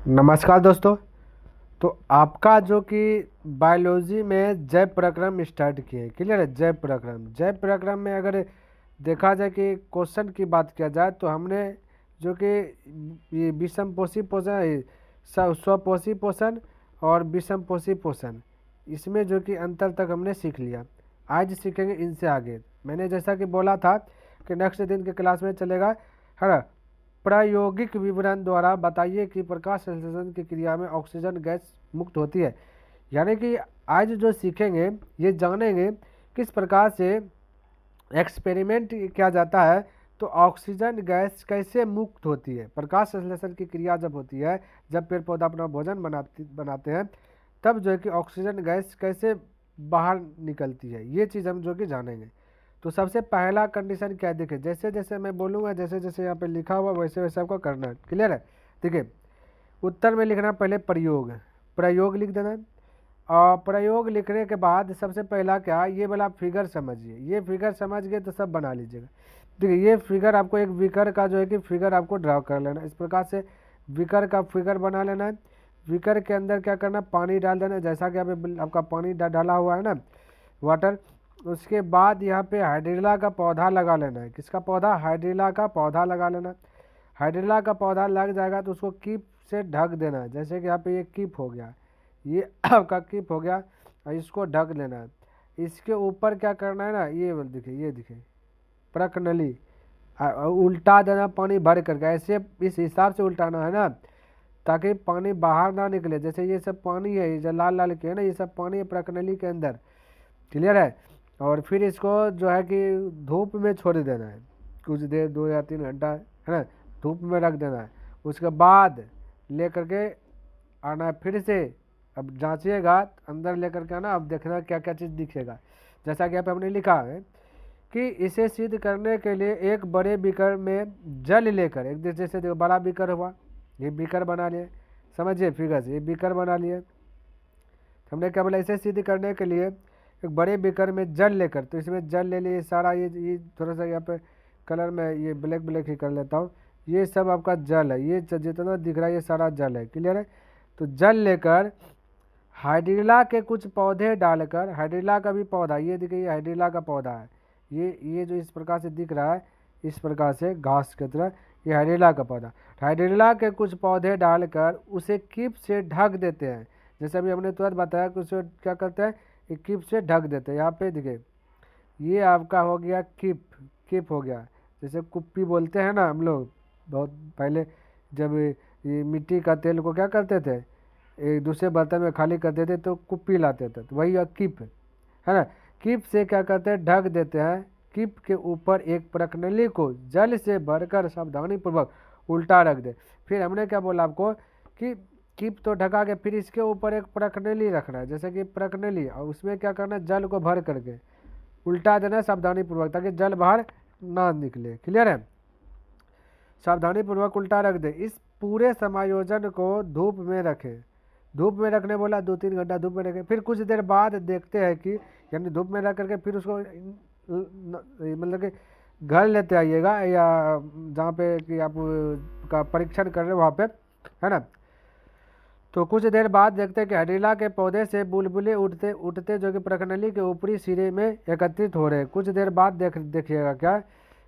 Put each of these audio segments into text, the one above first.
नमस्कार दोस्तों। तो आपका जो कि बायोलॉजी में जैव प्रक्रम स्टार्ट किए, क्लियर है। जैव प्रक्रम में अगर देखा जाए कि क्वेश्चन की बात किया जाए तो हमने जो कि ये विषमपोषी पोषण, स्वपोषी पोषण और विषमपोषी पोषण, इसमें जो कि अंतर तक हमने सीख लिया। आज सीखेंगे इनसे आगे। मैंने जैसा कि बोला था कि नेक्स्ट दिन के क्लास में चलेगा, है ना। प्रायोगिक विवरण द्वारा बताइए कि प्रकाश संश्लेषण की क्रिया में ऑक्सीजन गैस मुक्त होती है। यानी कि आज जो सीखेंगे ये जानेंगे किस प्रकार से एक्सपेरिमेंट किया जाता है, तो ऑक्सीजन गैस कैसे मुक्त होती है। प्रकाश संश्लेषण की क्रिया जब होती है, जब पेड़ पौधा अपना भोजन बनाते हैं, तब जो है कि ऑक्सीजन गैस कैसे बाहर निकलती है, ये चीज़ हम जो कि जानेंगे। तो सबसे पहला कंडीशन क्या है, देखिए जैसे जैसे मैं बोलूँगा, जैसे जैसे यहाँ पे लिखा हुआ वैसे वैसे आपको करना है। क्लियर है। देखिए उत्तर में लिखना पहले प्रयोग, प्रयोग लिख देना है। और प्रयोग लिखने के बाद सबसे पहला क्या, ये वाला फिगर समझिए। ये फिगर समझ गए तो सब बना लीजिएगा। देखिए ये फिगर आपको एक बीकर का जो है कि फिगर आपको ड्रा कर लेना है। इस प्रकार से बीकर का फिगर बना लेना है। बीकर के अंदर क्या करना, पानी डाल देना है, जैसा कि आपका पानी डाला हुआ है ना, वाटर। उसके बाद यहाँ पे हाइड्रिला का पौधा लगा लेना है। किसका पौधा, हाइड्रिला का पौधा लगा लेना। हाइड्रिला का पौधा लग जाएगा तो उसको कीप से ढक देना है। जैसे कि यहाँ पे ये कीप हो गया, ये आपका कीप हो गया, और इसको ढक लेना है। इसके ऊपर क्या करना है ना, ये देखिए, ये देखिए प्रकनली उल्टा देना, पानी भर करके ऐसे इस हिसाब से उल्टाना है ना, ताकि पानी बाहर ना निकले। जैसे ये सब पानी है, ये जो लाल लाल के है ना, ये सब पानी है प्रकनली के अंदर। क्लियर है। और फिर इसको जो है कि धूप में छोड़ देना है कुछ देर, 2 या 3 घंटा, है ना, धूप में रख देना है। उसके बाद ले करके आना है फिर से। अब जांचिएगा, अंदर लेकर के आना, अब देखना क्या क्या चीज़ दिखेगा। जैसा कि यहाँ पे हमने लिखा है कि इसे सिद्ध करने के लिए एक बड़े बीकर में जल लेकर, एक जैसे देखो बड़ा बीकर हुआ, ये बीकर बना लिए, समझिए फिगर से, ये बीकर बना लिए। हमने क्या बोला, इसे सिद्ध करने के लिए एक बड़े बीकर में जल लेकर, तो इसमें जल ले लिए सारा। ये थोड़ा सा यहाँ पे कलर में ये ब्लैक ब्लैक ही कर लेता हूँ। ये सब आपका जल है, ये जितना दिख रहा है ये सारा जल है। क्लियर है। तो जल लेकर हाइड्रिला के कुछ पौधे डालकर, हाइड्रिला का भी पौधा, ये देखिए ये हाइड्रिला का पौधा है, ये जो इस प्रकार से दिख रहा है, इस प्रकार से घास की तरह, ये हाइड्रिला का पौधा। हाइड्रिला के कुछ पौधे डालकर उसे कीप से ढक देते हैं। जैसे अभी हमने तुरंत बताया कि उसे क्या करते हैं, एक कीप से ढक देते हैं। यहाँ पे देखिए ये आपका हो गया कीप, कीप हो गया। जैसे कुप्पी बोलते हैं ना हम लोग, बहुत पहले जब ये मिट्टी का तेल को क्या करते थे, एक दूसरे बर्तन में खाली कर देते तो कुप्पी लाते थे, तो वही कीप है ना। कीप से क्या करते हैं, ढक देते हैं। कीप के ऊपर एक प्रकनली को जल से भरकर सावधानी पूर्वक उल्टा रख दे। फिर हमने क्या बोला आपको कि कीप तो ढका के फिर इसके ऊपर एक प्रकनली रखना है, जैसे कि प्रकनली, और उसमें क्या करना है, जल को भर करके उल्टा देना है सावधानी पूर्वक, ताकि जल बाहर ना निकले। क्लियर है। सावधानी पूर्वक उल्टा रख दे। इस पूरे समायोजन को धूप में रखें। धूप में रखने बोला, 2-3 घंटा धूप में रखें। फिर कुछ देर बाद देखते हैं कि, यानी धूप में रख करके फिर उसको मतलब कि घर लेते आइएगा, या जहाँ पे कि आप का परीक्षण कर रहे हो वहाँ पे, है ना। तो कुछ देर बाद देखते हैं कि हाइड्रिला के पौधे से बुलबुले उठते उठते जो कि प्रकनली के ऊपरी सिरे में एकत्रित हो रहे हैं। कुछ देर बाद देखिएगा क्या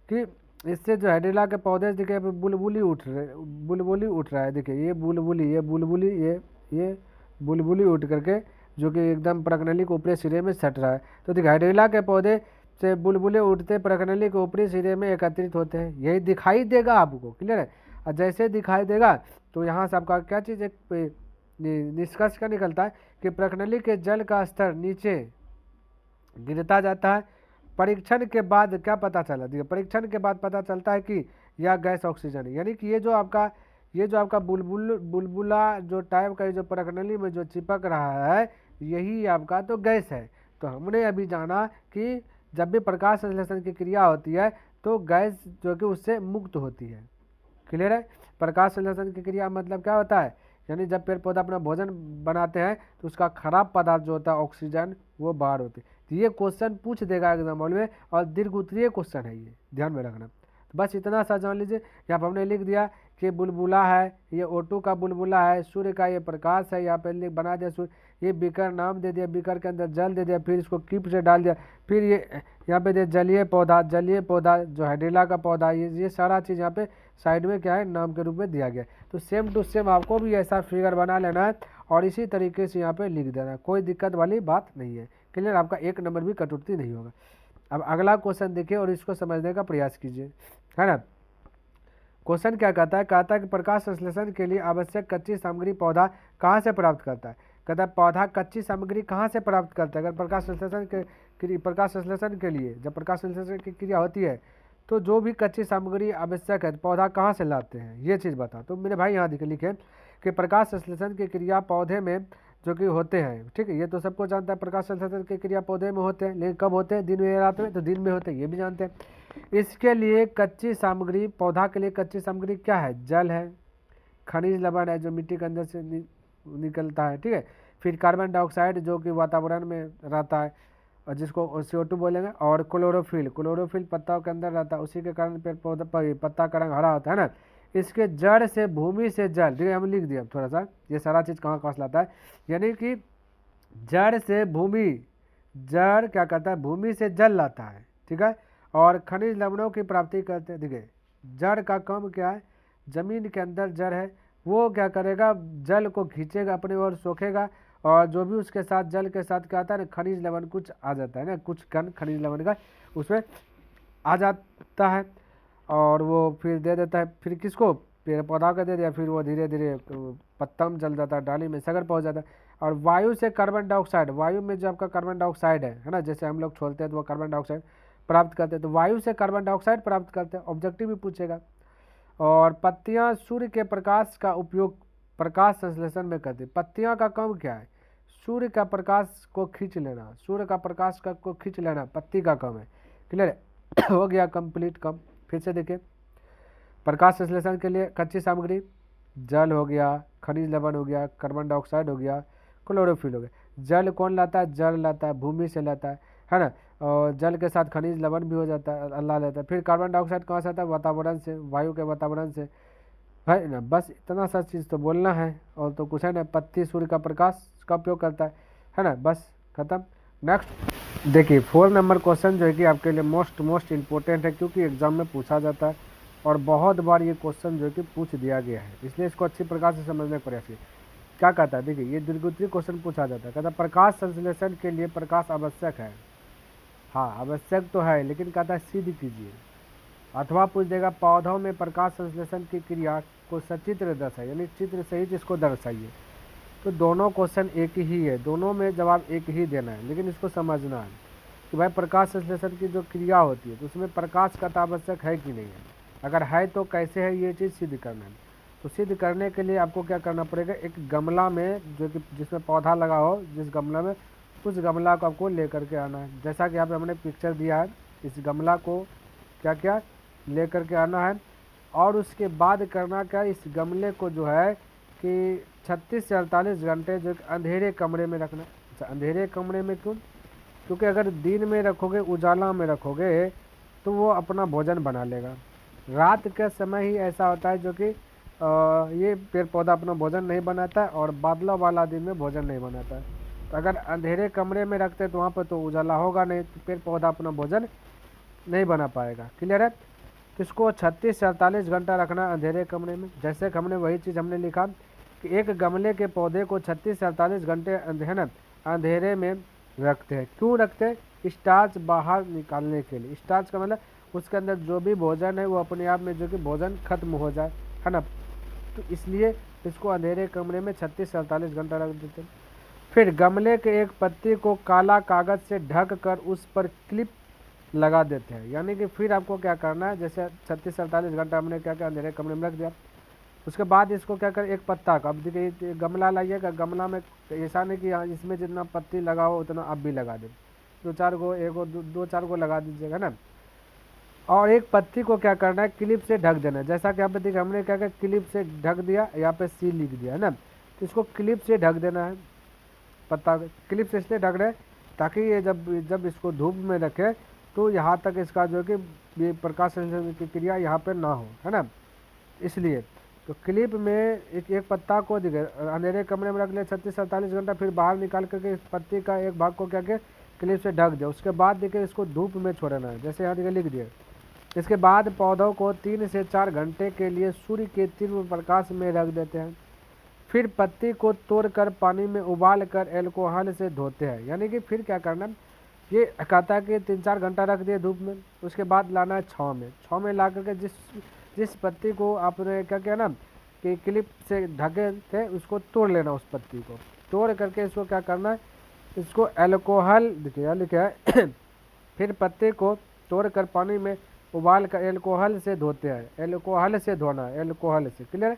कि इससे जो हाइड्रिला के पौधे देखिए बुलबुली उठ रहा है। देखिए ये बुलबुली ये बुलबुली उठ करके जो कि एकदम प्रकनली के ऊपरी सिरे में सट रहा है। तो देखिए हाइड्रिला के पौधे से बुलबुले उठते प्रकनली के ऊपरी सिरे में एकत्रित होते हैं, यही दिखाई देगा आपको। क्लियर है। और जैसे दिखाई देगा तो यहाँ से आपका क्या चीज़, एक निष्कर्ष क्या निकलता है कि प्रकनली के जल का स्तर नीचे गिरता जाता है। परीक्षण के बाद क्या पता चला, देखिए परीक्षण के बाद पता चलता है कि यह गैस ऑक्सीजन है। यानी कि ये जो आपका बुलबुला जो टाइप का जो प्रकनली में जो चिपक रहा है, यही आपका तो गैस है। तो हमने अभी जाना कि जब भी प्रकाश संश्लेषण की क्रिया होती है तो गैस जो कि उससे मुक्त होती है। क्लियर है। प्रकाश संश्लेषण की क्रिया मतलब क्या होता है, यानी जब पेड़ पौधा अपना भोजन बनाते हैं तो उसका खराब पदार्थ जो होता है ऑक्सीजन, वो बाहर होती है। तो ये क्वेश्चन पूछ देगा एग्जाम हॉल में, और दीर्घ उत्तरीय क्वेश्चन है, ये ध्यान में रखना। तो बस इतना सा जान लीजिए। यहाँ पर हमने लिख दिया कि बुलबुला है, ये O2 का बुलबुला है, सूर्य का ये प्रकाश है, यहाँ पे बना दिया सूर्य, ये बीकर नाम दे दिया, बीकर के अंदर जल दे दिया, फिर इसको कीप से डाल दिया, फिर ये यहाँ पे दे जलीय पौधा जो हाइड्रिला का पौधा, ये सारा चीज़ यहाँ पे साइड में क्या है नाम के रूप में दिया गया। तो सेम टू सेम आपको भी ऐसा फिगर बना लेना है और इसी तरीके से यहाँ पे लिख देना है, कोई दिक्कत वाली बात नहीं है। क्लियर, आपका 1 नंबर भी कटौती नहीं होगा। अब अगला क्वेश्चन देखिए और इसको समझने का प्रयास कीजिए, है ना। क्वेश्चन क्या कहता है कि प्रकाश संश्लेषण के लिए आवश्यक कच्ची सामग्री पौधा कहाँ से प्राप्त करता है। कहता है पौधा कच्ची सामग्री कहाँ से प्राप्त करता है। अगर प्रकाश संश्लेषण के लिए जब प्रकाश संश्लेषण की क्रिया होती है तो जो भी कच्ची सामग्री आवश्यक है पौधा कहाँ से लाते हैं, ये चीज़ बता। तो मेरे भाई यहाँ लिखे कि प्रकाश संश्लेषण की क्रिया पौधे में जो कि होते हैं, ठीक है, ये तो सबको जानता है प्रकाश संश्लेषण की क्रिया पौधे में होते हैं, लेकिन कब होते हैं, दिन में या रात में, तो दिन में होते हैं, ये भी जानते हैं। इसके लिए कच्ची सामग्री, पौधा के लिए कच्ची सामग्री क्या है, जल है, खनिज लवण है जो मिट्टी के अंदर से निकलता है, ठीक है, फिर कार्बन डाइऑक्साइड जो कि वातावरण में रहता है और जिसको CO2 बोलेंगे, और क्लोरोफिल पत्ताओं के अंदर रहता है, उसी के कारण पेड़ पौधा पत्ता का रंग हरा होता है ना। इसके जड़ से भूमि से जल, ठीक है, हम लिख दिया थोड़ा सा, ये सारा चीज़ कहाँ से लाता है, यानी कि जड़ से भूमि, जड़ क्या करता है, भूमि से जल लाता है, ठीक है, और खनिज लवणों की प्राप्ति करते हैं। देखिए जड़ का काम क्या है, जमीन के अंदर जड़ है, वो क्या करेगा, जल को खींचेगा अपनी ओर, सोखेगा, और जो भी उसके साथ जल के साथ क्या आता है ना, खनिज लवण कुछ आ जाता है ना, कुछ कण खनिज लवण का उसमें आ जाता है, और वो फिर दे देता है, फिर किसको, पेड़ पौधा का दे दिया, फिर वो धीरे धीरे पत्ता में जल जाता है, डाली में सगर पहुंच जाता है। और वायु से कार्बन डाइऑक्साइड, वायु में जो आपका कार्बन डाइऑक्साइड है ना, जैसे हम लोग छोड़ते हैं तो वो कार्बन डाइऑक्साइड प्राप्त करते हैं, तो वायु से कार्बन डाइऑक्साइड प्राप्त करते हैं, ऑब्जेक्टिव भी पूछेगा। और पत्तियां सूर्य के प्रकाश का उपयोग प्रकाश संश्लेषण में करती है। पत्तियां का काम क्या है, सूर्य का प्रकाश को खींच लेना, सूर्य का प्रकाश को खींच लेना पत्ती का काम है। क्लियर हो गया, कंप्लीट काम। फिर से देखिए, प्रकाश संश्लेषण के लिए कच्ची सामग्री जल हो गया, खनिज लवण हो गया, कार्बन डाइऑक्साइड हो गया, क्लोरोफिल हो गया। जल कौन लाता है, जल लाता है, भूमि से लाता है ना, और जल के साथ खनिज लवण भी हो जाता है, अल्लाह लेता है। फिर कार्बन डाइऑक्साइड कहाँ से आता है, वातावरण से, वायु के वातावरण से, है ना। बस इतना सा चीज़ तो बोलना है, और तो कुछ है ना, पत्ती सूर्य का प्रकाश का उपयोग करता है ना, बस खत्म। नेक्स्ट देखिए 4 नंबर क्वेश्चन जो है कि आपके लिए मोस्ट इम्पोर्टेंट है, क्योंकि एग्जाम में पूछा जाता है और बहुत बार ये क्वेश्चन जो है कि पूछ दिया गया है, इसलिए इसको अच्छी प्रकार से समझने का प्रयास कीजिए। क्या कहता है, देखिए ये दीर्घोत्तरीय क्वेश्चन पूछा जाता है, कहता है प्रकाश संश्लेषण के लिए प्रकाश आवश्यक है। हाँ आवश्यक तो है, लेकिन कहता है सिद्ध कीजिए, अथवा पूछ देगा पौधों में प्रकाश संश्लेषण की क्रिया को सचित्र दर्शाइए, यानी चित्र सहित इसको दर्शाइए। तो दोनों क्वेश्चन एक ही है, दोनों में जवाब एक ही देना है, लेकिन इसको समझना है कि भाई प्रकाश संश्लेषण की जो क्रिया होती है तो उसमें प्रकाश का आवश्यक है कि नहीं है, अगर है तो कैसे है, ये चीज़ सिद्ध करना है। तो सिद्ध करने के लिए आपको क्या करना पड़ेगा, एक गमला में जो कि जिसमें पौधा लगा हो, जिस गमला में, उस गमला को आपको लेकर के आना है। जैसा कि यहाँ पे हमने पिक्चर दिया है, इस गमला को क्या क्या लेकर के आना है, और उसके बाद करना क्या, इस गमले को जो है कि 36 से 48 घंटे जो अंधेरे कमरे में रखना। अच्छा अंधेरे कमरे में क्यों, क्योंकि अगर दिन में रखोगे, उजाला में रखोगे, तो वो अपना भोजन बना लेगा। रात के समय ही ऐसा होता है जो कि ये पेड़ पौधा अपना भोजन नहीं बनाता है, और बादलों वाला दिन में भोजन नहीं बनाता है। तो अगर अंधेरे कमरे में रखते हैं तो वहाँ पर तो उजाला होगा नहीं, तो पेड़ पौधा अपना भोजन नहीं बना पाएगा। क्लियर है। तो इसको 36 से 48 घंटा रखना अंधेरे कमरे में। जैसे कि हमने वही चीज़ हमने लिखा कि एक गमले के पौधे को 36 से 48 घंटे है ना अंधेरे में रखते हैं। क्यों रखते हैं, स्टार्च बाहर निकालने के लिए। स्टार्च का मतलब उसके अंदर जो भी भोजन है वो अपने आप में जो कि भोजन खत्म हो जाए, है ना, तो इसलिए इसको अंधेरे कमरे में 36 से 48 घंटा रख देते हैं। फिर गमले के एक पत्ती को काला कागज़ से ढक कर उस पर क्लिप लगा देते हैं, यानी कि फिर आपको क्या करना है, जैसे 36 से 48 घंटा हमने क्या क्या अंधेरे कमरे में रख दिया, उसके बाद इसको क्या कर, एक पत्ता का, अब देखिए गमला लाइएगा, गमला में ऐसा नहीं कि यहाँ इसमें जितना पत्ती लगाओ उतना आप भी लगा दें, 2-4 गो, दो चार गो लगा दीजिएगा ना। और एक पत्ती को क्या करना है, क्लिप से ढक देना है। जैसा कि यहाँ पे देखिए हमने क्या किया, क्लिप से ढक दिया, यहाँ पे सी लिख दिया है ना, तो इसको क्लिप से ढक देना है। पत्ता क्लिप से इसलिए ढक रहे ताकि ये जब इसको धूप में रखे तो यहाँ तक इसका जो कि ये प्रकाश संश्लेषण की क्रिया यहाँ पे ना हो, है ना, इसलिए। तो क्लिप में एक पत्ता को दिखे अंधेरे कमरे में रख ले 36-48 घंटा, फिर बाहर निकाल करके इस पत्ती का एक भाग को क्या के क्लिप से ढक दे। उसके बाद देखिए इसको धूप में छोड़ना है, जैसे यहाँ देखिए लिख दिए। इसके बाद पौधों को 3 से 4 घंटे के लिए सूर्य के तीव्र प्रकाश में रख देते हैं। फिर पत्ती को तोड़कर पानी में उबाल कर एल्कोहल से धोते हैं। यानी कि फिर क्या करना, ये कहता है कि 3-4 घंटा रख दिए धूप में, उसके बाद लाना है छाँव में ला करके जिस पत्ती को आपने क्या किया ना कि क्लिप से ढके थे उसको तोड़ लेना। उस पत्ती को तोड़ करके इसको क्या करना है, इसको एल्कोहल देखिए यहाँ लिखा है फिर पत्ते को तोड़कर पानी में उबाल कर एल्कोहल से धोते हैं। एल्कोहल से धोना है, एल्कोहल से, क्लियर है।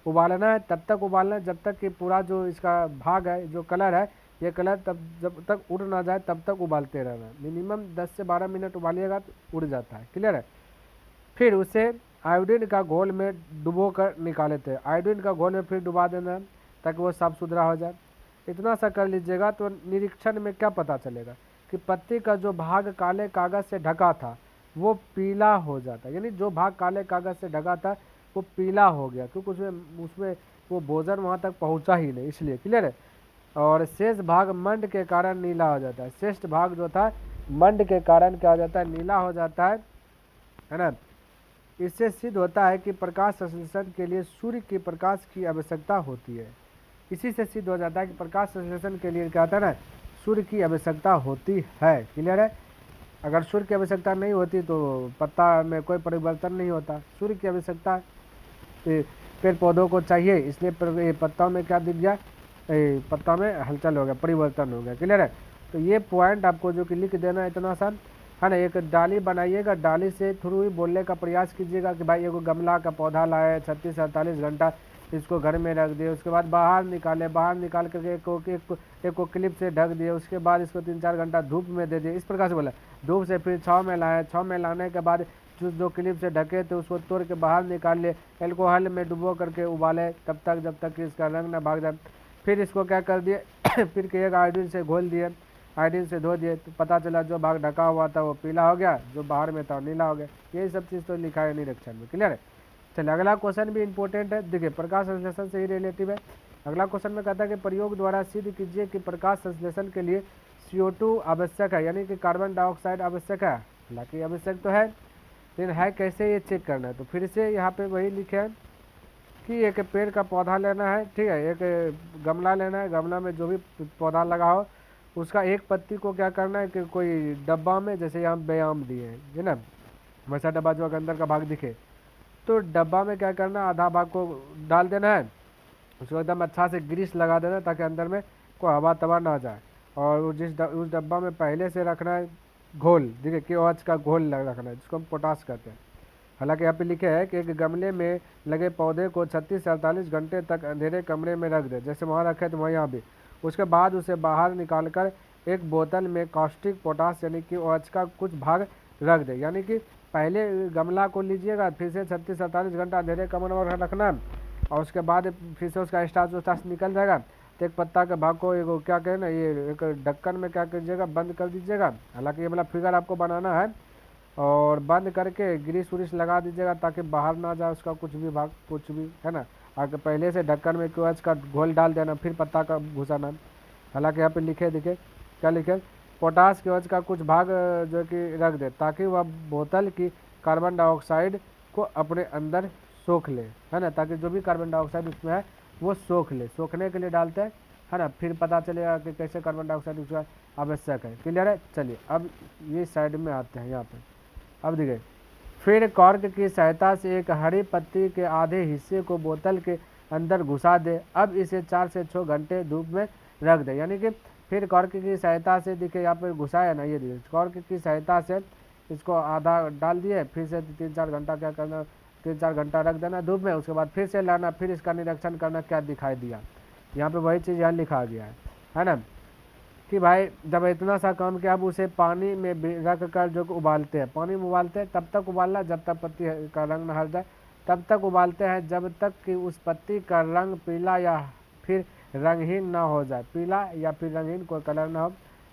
उबालना है, तब तक उबालना है जब तक कि पूरा जो इसका भाग है, जो कलर है, ये कलर तब जब तक उड़ ना जाए तब तक उबालते रहना। मिनिमम 10 से 12 मिनट उबालिएगा तो उड़ जाता है, क्लियर है। फिर उसे आयोडीन का घोल में डुबो कर निकाले थे। आयोडीन का घोल में फिर डुबा देना है ताकि वो साफ सुथरा हो जाए। इतना सा कर लीजिएगा तो निरीक्षण में क्या पता चलेगा कि पत्ती का जो भाग काले कागज़ से ढका था वो पीला हो जाता। यानी जो भाग काले कागज़ से ढका था वो पीला हो गया, क्योंकि उसमें वो भोजन वहाँ तक पहुँचा ही नहीं, इसलिए, क्लियर है। और शेष भाग मंड के कारण नीला हो जाता है। शेष भाग जो था मंड के कारण क्या हो जाता है, नीला हो जाता है ना। इससे सिद्ध होता है कि प्रकाश संश्लेषण के लिए सूर्य के प्रकाश की आवश्यकता होती है। इसी से सिद्ध हो जाता है कि प्रकाश संश्लेषण के लिए क्या होता है ना, सूर्य की आवश्यकता होती है, क्लियर है। अगर सूर्य की आवश्यकता नहीं होती तो पत्ता में कोई परिवर्तन नहीं होता। सूर्य की आवश्यकता पेड़ पौधों को चाहिए, इसलिए पत्ताओं में क्या दिख गया, पत्ता में हलचल हो गया, परिवर्तन हो गया, क्लियर है। तो ये पॉइंट आपको जो कि लिख देना इतना आसान है ना। एक डाली बनाइएगा, डाली से थ्रू ही बोलने का प्रयास कीजिएगा कि भाई एगो गमला का पौधा लाए, 36 से 48 घंटा इसको घर में रख दिए। उसके बाद बाहर निकाले, बाहर निकाल करके एक को क्लिप से ढक दिए। उसके बाद इसको 3-4 घंटा धूप में दे दिए। इस प्रकार से बोला, धूप से फिर छाँव में लाए, छाँव में लाने के बाद जो क्लिप से ढके थे उसको तोड़ के बाहर निकाल लिए, एल्कोहल में डुबो करके उबाले तब तक जब तक कि इसका रंग ना भाग जाए। फिर इसको क्या कर दिए फिर के एक आयोडीन से घोल दिए, आयोडीन से धो दिए, तो पता चला जो भाग ढका हुआ था वो पीला हो गया, जो बाहर में था नीला हो गया। यही सब चीज़ तो लिखा है निरीक्षण में, क्लियर है। चलिए अगला क्वेश्चन भी इंपॉर्टेंट है, देखिए प्रकाश संश्लेषण से ही रिलेटिव है। अगला क्वेश्चन में कहता है कि प्रयोग द्वारा सिद्ध कीजिए कि प्रकाश संश्लेषण के लिए CO2 आवश्यक है, यानी कि कार्बन डाइऑक्साइड आवश्यक है। हालांकि आवश्यक तो है, लेकिन है कैसे ये चेक करना है। तो फिर से यहाँ पे वही लिखे है कि एक पेड़ का पौधा लेना है, ठीक है, एक गमला लेना है, गमला में जो भी पौधा लगा हो उसका एक पत्ती को क्या करना है कि कोई डब्बा में, जैसे यहाँ व्यायाम दिए हैं है ना, वैसा डब्बा जो अंदर का भाग दिखे, तो डब्बा में क्या करना, आधा भाग को डाल देना है, उसको एकदम अच्छा से ग्रीस लगा देना ताकि अंदर में कोई हवा तवा ना जाए। और उस डब्बा में पहले से रखना है घोल, देखिए KOH का घोल रखना है, जिसको हम पोटाश कहते हैं। हालांकि यहाँ पे लिखे है कि एक गमले में लगे पौधे को 36 से 48 घंटे तक अंधेरे कमरे में रख दे, जैसे वहाँ रखे तो वहाँ यहाँ भी। उसके बाद उसे बाहर निकालकर एक बोतल में कास्टिक पोटाश यानी कि OH का कुछ भाग रख दे। यानी कि पहले गमला को लीजिएगा, फिर से 36 से 48 घंटा अंधेरे कमरे में रखना, और उसके बाद फिर से उसका स्टार्च उस्टार्च निकल जाएगा, तो एक पत्ता के भाग को एक क्या कहें ना, ये एक ढक्कन में क्या कीजिएगा, बंद कर दीजिएगा। हालांकि ये वाला फिगर आपको बनाना है, और बंद करके ग्रीस व्रीस लगा दीजिएगा ताकि बाहर ना जाए उसका कुछ भी भाग, कुछ भी है ना। आगे पहले से ढक्कन में KOH का घोल डाल देना, फिर पत्ता का घुसाना। हालांकि यहाँ पे लिखे देखिए क्या लिखे, पोटाश KOH का कुछ भाग जो कि रख दे ताकि वह बोतल की कार्बन डाइऑक्साइड को अपने अंदर सोख ले, है ना, ताकि जो भी कार्बन डाइऑक्साइड उसमें है वो सोख ले। सोखने के लिए डालते हैं, है ना, फिर पता चलेगा कि कैसे कार्बन डाइऑक्साइड उसका आवश्यक है, क्लियर है। चलिए अब ये साइड में आते हैं यहाँ पे। अब देखिए, फिर कॉर्क की सहायता से एक हरी पत्ती के आधे हिस्से को बोतल के अंदर घुसा दे। अब इसे 4 से 6 घंटे धूप में रख दे। यानी कि फिर कॉर्क की सहायता से, देखिए यहाँ पे घुसाया ना, ये देखिए कॉर्क की सहायता से इसको आधा डाल दिए, फिर से 3-4 घंटा क्या करना, 3-4 घंटा रख देना धूप में। उसके बाद फिर से लाना, फिर इसका निरीक्षण करना क्या दिखाई दिया। यहाँ पे वही चीज़ यहाँ लिखा गया है ना, कि भाई जब इतना सा काम किया, अब उसे पानी में रख कर जो उबालते हैं, पानी में उबालते हैं, तब तक उबालना जब तक पत्ती का रंग न हट जाए, तब तक उबालते हैं जब तक कि उस पत्ती का रंग पीला या फिर रंगहीन ना हो जाए, पीला या फिर रंगहीन कोई कलर ना हो।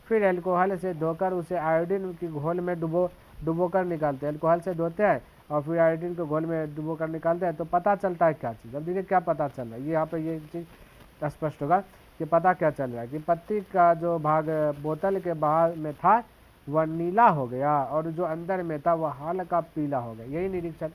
फिर एल्कोहल से धोकर उसे आयोडीन की घोल में डुबो कर निकालते हैं। एल्कोहल से धोते हैं और फिर आयोडीन को घोल में डुबो कर निकालते हैं तो पता चलता है क्या चीज़। अब देखिए क्या पता चल रहा है, ये यहाँ पे ये चीज़ स्पष्ट होगा कि पता क्या चल रहा है कि पत्ती का जो भाग बोतल के बाहर में था वह नीला हो गया और जो अंदर में था वह हल्का पीला हो गया, यही निरीक्षण।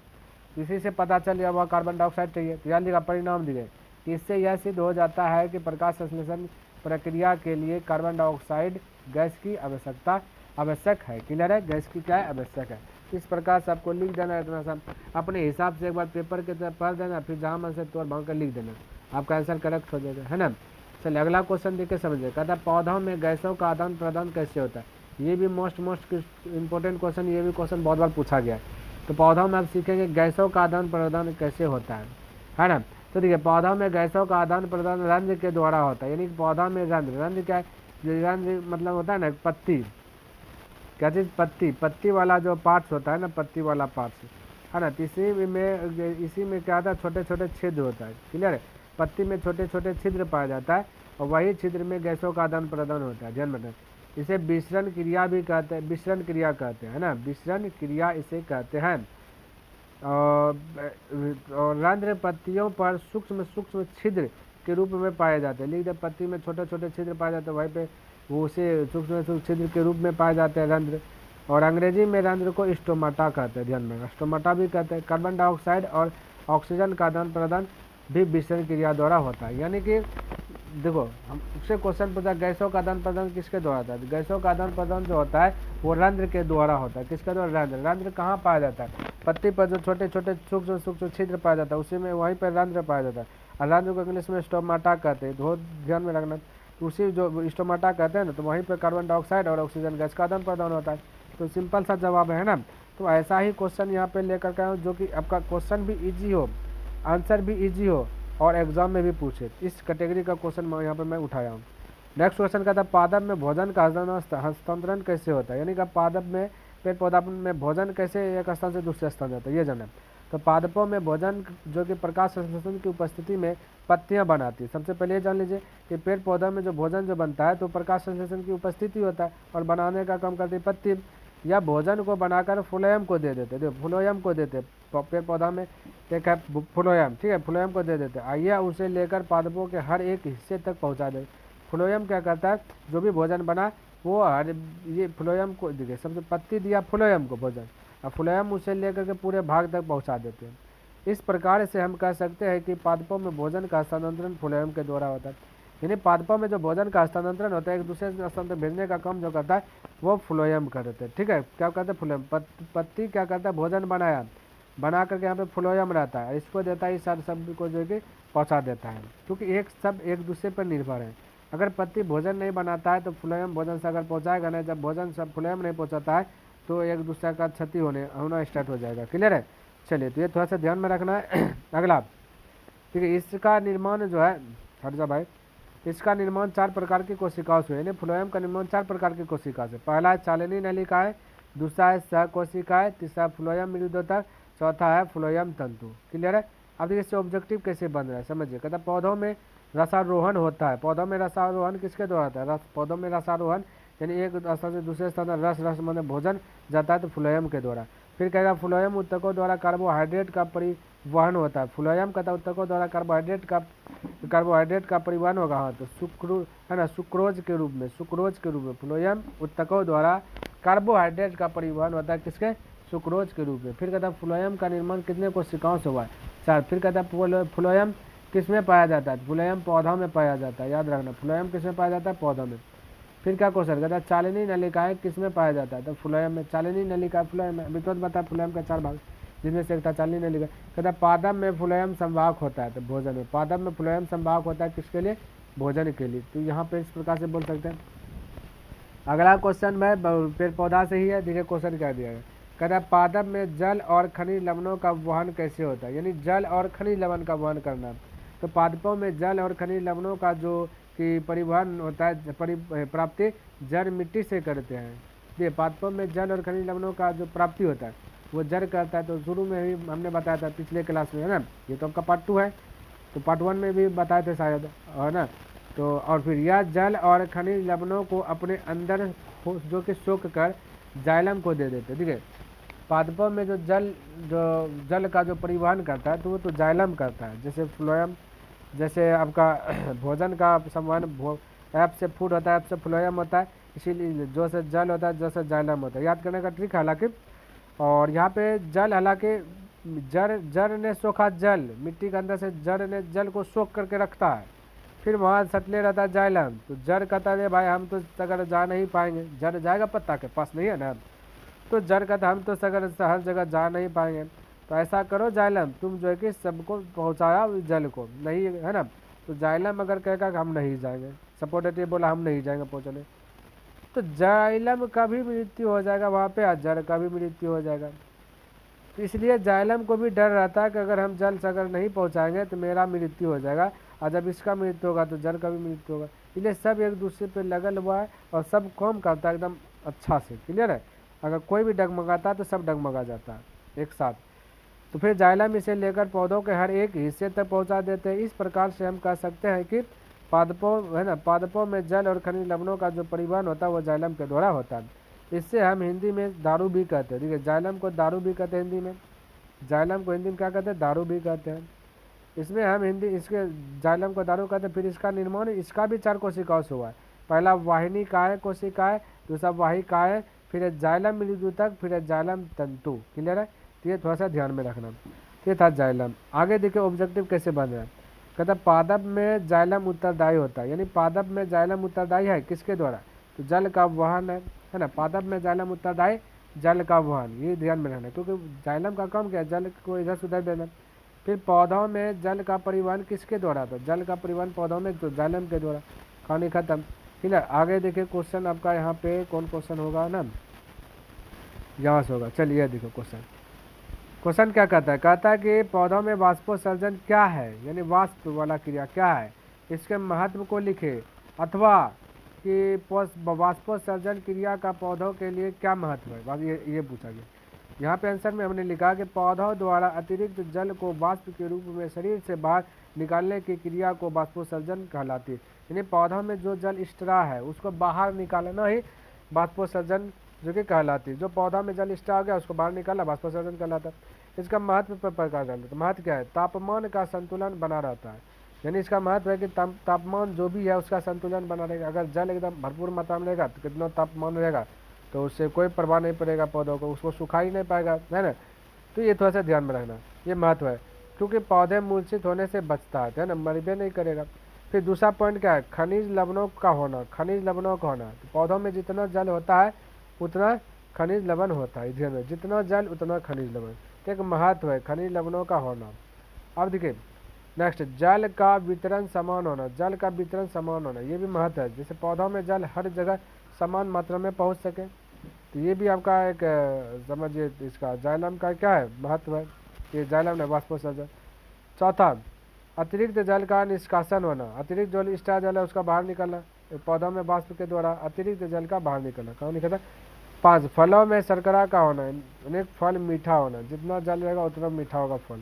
इसी से पता चल गया वह कार्बन डाइऑक्साइड चाहिए। तो याद रखिएगा परिणाम दिए कि इससे यह सिद्ध हो जाता है कि प्रकाश संश्लेषण प्रक्रिया के लिए कार्बन डाइऑक्साइड गैस की आवश्यक है। क्लियर है, गैस की क्या है, आवश्यक है। इस प्रकार से आपको लिख देना है, इतना सा अपने हिसाब से एक बार पेपर के तरफ पढ़ देना, फिर जहाँ मन से तोड़ भाग कर लिख देना, आपका आंसर करेक्ट हो जाएगा, है ना। चलिए अगला क्वेश्चन देख के समझिए। कहता है पौधों में गैसों का आदान प्रदान कैसे होता है। ये भी मोस्ट इंपॉर्टेंट क्वेश्चन, ये भी क्वेश्चन बहुत बार पूछा गया है। तो पौधों में आप सीखेंगे गैसों का आदान प्रदान कैसे होता है ना। तो देखिए पौधों में गैसों का आदान प्रदान रंध्र के द्वारा होता है, यानी कि पौधा में रंध्र क्या है, रंध्र मतलब होता है ना पत्ती, क्या चीज़, पत्ती वाला जो पार्ट्स होता है ना, पत्ती वाला पार्ट्स, है ना। तो इसी में क्या होता है, छोटे छोटे छिद्र होता है। क्लियर है, पत्ती में छोटे छोटे छिद्र पाया जाता है और वही छिद्र में गैसों का आदान प्रदान होता है। ध्यान रखना, इसे विसरण क्रिया भी कहते हैं, विसरण क्रिया कहते हैं, है ना, विसरण क्रिया इसे कहते हैं। और रंध्र पत्तियों पर सूक्ष्म सूक्ष्म छिद्र के रूप में पाए जाते हैं। लिख दे, पत्ती में छोटे छोटे छिद्र पाए जाते हैं, वहीं पे वो उसे सूक्ष्म सूक्ष्म छिद्र के रूप में पाए जाते हैं रंध्र। और अंग्रेजी में रंध्र को स्टोमाटा कहते हैं। ध्यान में, स्टोमाटा भी कहते हैं। कार्बन डाइऑक्साइड और ऑक्सीजन का आदान प्रदान भी विसरण क्रिया द्वारा होता है। यानी कि देखो हमसे क्वेश्चन पूछा गैसों का आदान प्रदान किसके द्वारा होता है। गैसों का आदान प्रदान जो होता है वो रंध्र के द्वारा होता है। किसके द्वारा, रंध्र कहाँ पाया जाता है, पत्ती पर जो छोटे छोटे सूक्ष्म सूक्ष्म छिद्र पाया जाता है उसी में, वहीं पर रंध्र पाया जाता है। और रंध्र को इंग्लिश में स्टोमाटा कहते हैं, बहुत ध्यान में रखना। उसी जो स्टोमाटा कहते हैं ना, तो वहीं पर कार्बन डाइऑक्साइड और ऑक्सीजन गैस का आदान प्रदान होता है। तो सिंपल सा जवाब है ना। तो ऐसा ही क्वेश्चन यहाँ पे लेकर के आऊँ जो कि आपका क्वेश्चन भी इजी हो, आंसर भी इजी हो और एग्जाम में भी पूछे, इस कैटेगरी का क्वेश्चन यहाँ पे मैं उठाया हूँ। नेक्स्ट क्वेश्चन कहता है पादप में भोजन का हस्तांतरण कैसे होता है। यानी कि पादप में, पेड़ पौधा में भोजन कैसे एक स्थान से दूसरे स्थान जाता है, ये जाना। तो पादपों में भोजन जो कि प्रकाश संश्लेषण की उपस्थिति में पत्तियां बनाती है। सबसे पहले ये जान लीजिए कि पेड़ पौधा में जो भोजन जो बनता है तो प्रकाश संश्लेषण की उपस्थिति होता है और बनाने का काम करती है पत्ती, या भोजन को बनाकर फ्लोएम को दे देते। देखो फ्लोएम को देते, पेड़ पौधा में एक है फ्लोएम, ठीक है, फ्लोएम को दे देते। आइए उसे लेकर पादपों के हर एक हिस्से तक पहुंचा दे। फ्लोएम क्या करता है, जो भी भोजन बना वो हर ये फ्लोएम को, देखिए सबसे पत्ती दिया फ्लोएम को भोजन, और फ्लोएम उसे लेकर के पूरे भाग तक पहुंचा देते हैं। इस प्रकार से हम कह सकते हैं कि पादपों में भोजन का हस्तांतरण फ्लोएम के द्वारा होता है। यानी पादपों में जो भोजन का हस्तांतरण होता है एक दूसरे स्थान तक भेजने का काम जो करता है वो फ्लोएम करते हैं। ठीक है, क्या कहते हैं, फ्लोएम। पत्ती क्या करता है, भोजन बना करके यहाँ पे फ्लोएम रहता है, इसको देता है, इस सारे शब्द को जो कि पहुँचा देता है, क्योंकि एक सब एक दूसरे पर निर्भर है। अगर पत्ती भोजन नहीं बनाता है तो फ्लोएम भोजन से अगर पहुँचाएगा नहीं, जब भोजन सब फ्लोएम नहीं पहुँचाता है तो एक दूसरे का क्षति होना स्टार्ट हो जाएगा। क्लियर है, चलिए तो ये थोड़ा सा ध्यान में रखना है। अगला, ठीक है, इसका निर्माण जो है, हट जा भाई, इसका निर्माण 4 प्रकार की कोशिकाओं से, यानी फ्लोएम का निर्माण 4 प्रकार की कोशिका से। पहला है चालनी नलिकाएं, दूसरा है सहकोशिकाएं, तीसरा फ्लोएम मृदोतक, चौथा है फ्लोएम तंतु। क्लियर है। अब देखिए इससे ऑब्जेक्टिव कैसे बन रहा है समझिए। कहता है पौधों में रसारोहण होता है। पौधों में रसारोहण किसके द्वारा होता है, पौधों में रसारोहण यानी एक स्थान से दूसरे स्थान रस मतलब भोजन जाता है तो फ्लोएम के द्वारा। फिर कहेगा फ्लोएम उत्तकों द्वारा कार्बोहाइड्रेट का परिवहन होता है। फ्लोएम कहता है उत्तकों द्वारा कार्बोहाइड्रेट का परिवहन होगा, हाँ, तो है ना, सुक्रोज के रूप में फ्लोएम उत्तकों द्वारा कार्बोहाइड्रेट का परिवहन होता है, किसके, सुक्रोज के रूप में। फिर कहता है फ्लोएम का निर्माण कितने कोशिकाओं से हुआ है, 4। फिर कहता है फ्लोएम किस में पाया जाता है, फ्लोएम पौधा में पाया जाता है। याद रखना, फ्लोएम किस में पाया जाता है, पौधा में। फिर क्या क्वेश्चन कहता है चालनी नलिकाएं किस में पाया जाता है, तो फ्लोएम में। चालनी नलिका फ्लोएम में, अभी तो बता फ्लोएम का 4 भाग, जिनमें से एक था चालनी नलिका। कहता है पादप में फ्लोएम संवाहक होता है, तो भोजन में। पादप में फ्लोएम संवाहक होता है किसके लिए, भोजन के लिए। तो यहाँ पे इस प्रकार से बोल सकते हैं। अगला क्वेश्चन में पेड़ पौधा से ही है, देखिए क्वेश्चन क्या दिया है। कहता है पादप में जल और खनिज लवणों का वहन कैसे होता है, यानी जल और खनिज लवण का वहन करना। तो पादपों में जल और खनिज लवणों का जो कि परिवहन होता है, प्राप्ति जड़ मिट्टी से करते हैं। ये पादपों में जल और खनिज लवणों का जो प्राप्ति होता है वो जड़ करता है। तो शुरू में भी हमने बताया था पिछले क्लास में, है ना, ये तो आपका पार्ट 2 है, तो पार्ट 1 में भी बताए थे शायद, है ना। तो और फिर यह जल और खनिज लवणों को अपने अंदर जो कि सोख कर जाइलम को दे देते। ठीक है, पादपों में जो जल का जो परिवहन करता है तो वो तो जाइलम करता है, जैसे फ्लोएम, जैसे आपका भोजन का संवहन ऐप से फूड होता है, ऐप से फ्लोएम होता है, इसीलिए जो से जल होता है, जो से जाइलम होता है। याद करने का ट्रिक हालांकि, और यहाँ पे जल हालांकि जड़ ने सोखा जल, मिट्टी के अंदर से जड़ ने जल को सोख करके रखता है, फिर वहाँ सटले रहता है जाइलम। तो जड़ कहता है भाई हम तो अगर जा नहीं पाएंगे, जड़ जाएगा पत्ता के पास नहीं है ना, तो जड़ कहता हम तो सगर हर जगह जा नहीं पाएंगे, तो ऐसा करो जाइलम तुम जो है कि सबको पहुँचाया जल को, नहीं है ना। तो जाइलम अगर कहेगा कि हम नहीं जाएंगे, सपोर्टेटिव बोला हम नहीं जाएंगे पहुँचने, तो जाइलम का भी मृत्यु हो जाएगा वहाँ पे, और जड़ का भी मृत्यु हो जाएगा। तो इसलिए जाइलम को भी डर रहता है कि अगर हम जल से अगर नहीं पहुँचाएंगे तो मेरा मृत्यु हो जाएगा, और जब इसका मृत्यु होगा तो जड़ का भी मृत्यु होगा। इसलिए सब एक दूसरे पे लगल हुआ है और सब काम करता है एकदम अच्छा से। क्लियर है? अगर कोई भी डगमगाता है तो सब डगमगा जाता है एक साथ। तो फिर जाइलम इसे लेकर पौधों के हर एक हिस्से तक पहुंचा देते हैं। इस प्रकार से हम कह सकते हैं कि पादपों है ना, पादपों में जल और खनिज लवणों का जो परिवहन होता है वो जाइलम के द्वारा होता है। इससे हम हिंदी में दारू भी कहते हैं। ठीक है, जाइलम को दारू भी कहते हैं हिंदी में, जाइलम को हिंदी में क्या कहते हैं, दारू भी कहते हैं। इसमें हम हिंदी इसके जाइलम को दारू कहते हैं। फिर इसका निर्माण इसका भी 4 कोशिकाओं से हुआ है। पहला वाहिनी काय कोशिकाएं, दूसरा वाहिकाएं, फिर जाइलम मृदुतक, फिर जाइलम तंतु। क्लियर है? तो ये थोड़ा सा ध्यान में रखना। ये था जाइलम। आगे देखिए ऑब्जेक्टिव कैसे बन रहा है। कहता पादप में जाइलम उत्तरदायी होता है, यानी पादप में जाइलम उत्तरदायी है किसके द्वारा, तो जल का वहन है ना। पादप में जाइलम उत्तरदायी, जल का वहन, ये ध्यान में रखना, क्योंकि जाइलम का काम क्या है, जल को इधर से उधर देना। फिर पौधों में जल का परिवहन किसके द्वारा था, जल का परिवहन पौधों में तो जाइलम के द्वारा। कहानी खत्म। ठीक है, आगे देखिए क्वेश्चन आपका यहाँ पे कौन क्वेश्चन होगा ना, यहाँ से होगा। चलिए देखो क्वेश्चन क्या कहता है, कहता है कि पौधों में वाष्पोत्सर्जन क्या है, यानी वाष्प वाला क्रिया क्या है, इसके महत्व को लिखे, अथवा कि वाष्पोत्सर्जन क्रिया का पौधों के लिए क्या महत्व है, बाकी ये पूछा गया। यहाँ पे आंसर में हमने लिखा कि पौधों द्वारा अतिरिक्त जल को वाष्प के रूप में शरीर से बाहर निकालने की क्रिया को वाष्पोत्सर्जन कहलाती है। यानी पौधों में जो जल स्ट्रा है उसको बाहर निकालना ही वाष्पोत्सर्जन जो कि कहलाती है। जो पौधा में जल स्ट्रा हो गया उसको बाहर निकाला, वाष्पोत्सर्जन कहलाता है। इसका महत्व पर प्रकाश डालते, तो महत्व क्या है, तापमान का संतुलन बना रहता है। यानी इसका महत्व है कि तापमान जो भी है उसका संतुलन बना रहेगा। अगर जल एकदम भरपूर मात्रा में रहेगा तो कितना तापमान रहेगा, तो उससे कोई प्रभाव नहीं पड़ेगा पौधों को, उसको सुखा ही नहीं पाएगा, है ना। तो ये थोड़ा सा ध्यान में रखना, ये महत्व है, क्योंकि पौधे मूर्छित होने से बचता है ना, मरबे नहीं करेगा। फिर दूसरा पॉइंट क्या है, खनिज लवणों का होना, खनिज लवणों का होना। तो पौधों में जितना जल होता है उतना खनिज लवण होता है, ध्यान में, जितना जल उतना खनिज लवण, तो एक महत्व है खनिज लवणों का होना। अब देखिए नेक्स्ट, जल का वितरण समान होना, जल का वितरण समान होना, ये भी महत्व है। जैसे पौधों में जल हर जगह समान मात्रा में पहुंच सके, तो ये भी आपका एक समझिए इसका जाइलम का क्या है महत्व है, ये जाइलम है वाष्पोत्सर्जन। चौथा, अतिरिक्त जल का निष्कासन होना, अतिरिक्त जो स्ट्रा जल है उसका बाहर निकलना, पौधों में वाष्प के द्वारा अतिरिक्त जल का बाहर निकलना, कहाँ निकलता। 5, फलों में शर्करा का होना, अनेक फल मीठा होना, जितना जल रहेगा उतना मीठा होगा फल।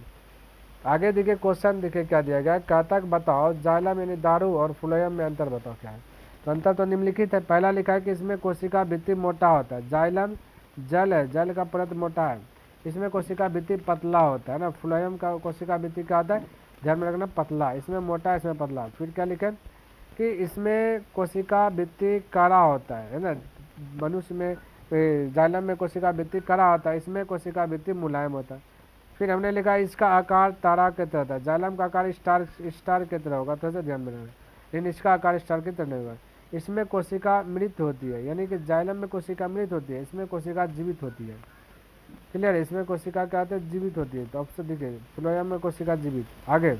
आगे देखिए क्वेश्चन देखिए क्या दिया गया है, कहता बताओ जाइलम यानी दारू और फ्लोएम में अंतर बताओ क्या है। तो अंतर तो निम्नलिखित है। पहला लिखा है कि इसमें कोशिका भित्ति मोटा होता है, जाइलम जल है, जल का परत मोटा है, इसमें कोशिका भित्ति पतला होता है ना। फ्लोएम का कोशिका भित्ति क्या होता है, ध्यान में रखना, पतला, इसमें मोटा इसमें पतला। फिर क्या लिखे कि इसमें कोशिका भित्ति कड़ा होता है ना, मनुष्य में जाइलम में कोशिका भित्ति कड़ा होता है, इसमें कोशिका भित्ति मुलायम होता है। फिर हमने लिखा इसका आकार तारा के तरह होता है, जाइलम का आकार स्टार के तरह होगा, थोड़ा सा ध्यान में रखना, लेकिन इसका आकार स्टार की तरह नहीं होगा। इसमें कोशिका मृत होती है, यानी कि जाइलम में कोशिका मृत होती है, इसमें कोशिका जीवित होती है। क्लियर है, इसमें कोशिका क्या होती है, जीवित होती है। तो ऑप्शन देखिए फ्लोएम में कोशिका जीवित। आगे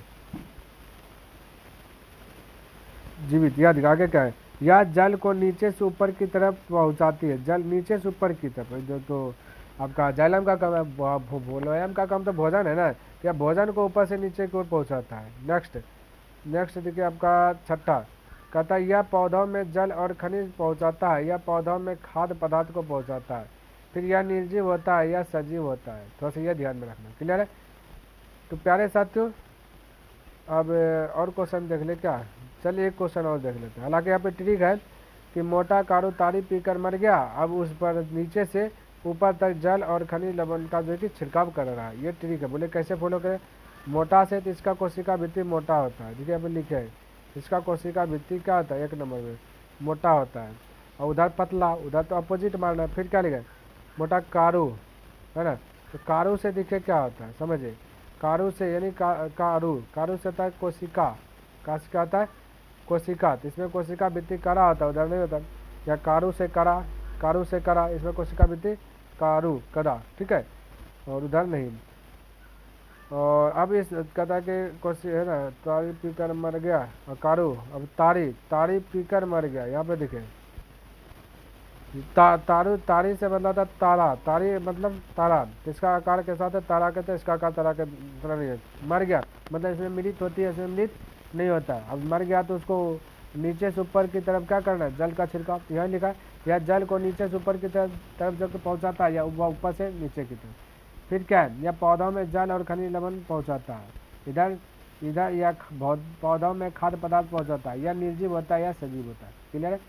जीवित, याद आगे क्या है, या जल को नीचे से ऊपर की तरफ पहुंचाती है, जल नीचे से ऊपर की तरफ, जो तो आपका जाइलम का काम है, फ्लोएम का काम तो भोजन है ना, या भोजन को ऊपर से नीचे की ओर पहुंचाता है। नेक्स्ट देखिए आपका छठा, कहता है यह पौधों में जल और खनिज पहुंचाता है, या पौधों में खाद्य पदार्थ को पहुंचाता है। फिर यह निर्जीव होता है या सजीव होता है, थोड़ा सा यह ध्यान में रखना। क्लियर है। तो प्यारे साथियों अब और क्वेश्चन देख ले क्या, चलिए एक क्वेश्चन और देख लेते हैं। हालांकि यहाँ पे ट्रिक है कि मोटा कारू तारी पीकर मर गया, अब उस पर नीचे से ऊपर तक जल और खनिज लवण का जो है कि छिड़काव कर रहा है। ये ट्रिक है। बोले कैसे फॉलो करें? मोटा से तो इसका कोशिका भित्ति मोटा होता है, ठीक है, अभी लिखे है इसका कोशिका भित्ति क्या होता है, 1 नंबर में मोटा होता है, और उधर पतला, उधर तो अपोजिट मारना है। फिर क्या लिखे? मोटा कारू, है ना। तो कारू से दिखे क्या होता है, समझिए, कारू से यानी कारू, कारू से होता है कोशिका, काशिका होता है कोशिका, तो इसमें कोशिका भित्ति करा होता है, उधर नहीं होता। या कारू से करा, कारू से करा, इसमें कोशिका भित्ति कारू करा, ठीक है, और उधर नहीं। और अब इस कहता है कि कोशी है ना, तारी पीकर मर गया, और कारू, अब तारी, तारी पीकर मर गया, यहाँ पे दिखे तारू, तारी से मतलब था तारा, तारी मतलब तारा, इसका आकार के साथ है तारा कहते हैं, इसका आकार तारा के तरह नहीं है। मर गया मतलब इसमें मृत होती है, इसमें मृत नहीं होता। अब मर गया तो उसको नीचे से ऊपर की तरफ क्या करना है, जल का छिड़काव, यहाँ लिखा है, या जल को नीचे से ऊपर की तरफ जब पहुँचाता है, या ऊपर से नीचे की तरफ। फिर क्या है, या पौधों में जल और खनिज लवण पहुँचाता है, इधर इधर या पौधों में खाद्य पदार्थ पहुँचाता है, या निर्जीव होता है या सजीव होता है। क्लियर है?